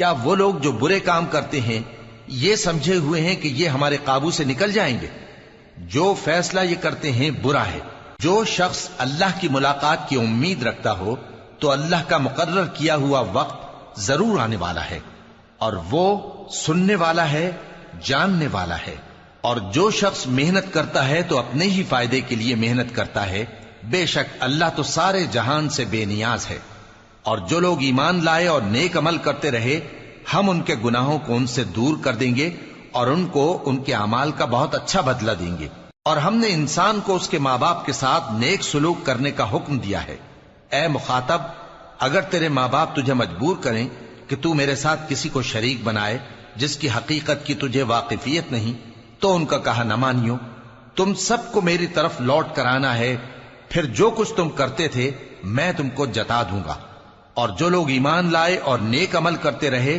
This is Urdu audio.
کیا وہ لوگ جو برے کام کرتے ہیں یہ سمجھے ہوئے ہیں کہ یہ ہمارے قابو سے نکل جائیں گے؟ جو فیصلہ یہ کرتے ہیں برا ہے۔ جو شخص اللہ کی ملاقات کی امید رکھتا ہو تو اللہ کا مقرر کیا ہوا وقت ضرور آنے والا ہے، اور وہ سننے والا ہے، جاننے والا ہے۔ اور جو شخص محنت کرتا ہے تو اپنے ہی فائدے کے لیے محنت کرتا ہے، بے شک اللہ تو سارے جہان سے بے نیاز ہے۔ اور جو لوگ ایمان لائے اور نیک عمل کرتے رہے، ہم ان کے گناہوں کو ان سے دور کر دیں گے اور ان کو ان کے اعمال کا بہت اچھا بدلہ دیں گے۔ اور ہم نے انسان کو اس کے ماں باپ کے ساتھ نیک سلوک کرنے کا حکم دیا ہے۔ اے مخاطب، اگر تیرے ماں باپ تجھے مجبور کریں کہ تو میرے ساتھ کسی کو شریک بنائے جس کی حقیقت کی تجھے واقفیت نہیں، تو ان کا کہا نہ مانیو۔ تم سب کو میری طرف لوٹ کر آنا ہے، پھر جو کچھ تم کرتے تھے میں تم کو جتا دوں گا۔ اور جو لوگ ایمان لائے اور نیک عمل کرتے رہے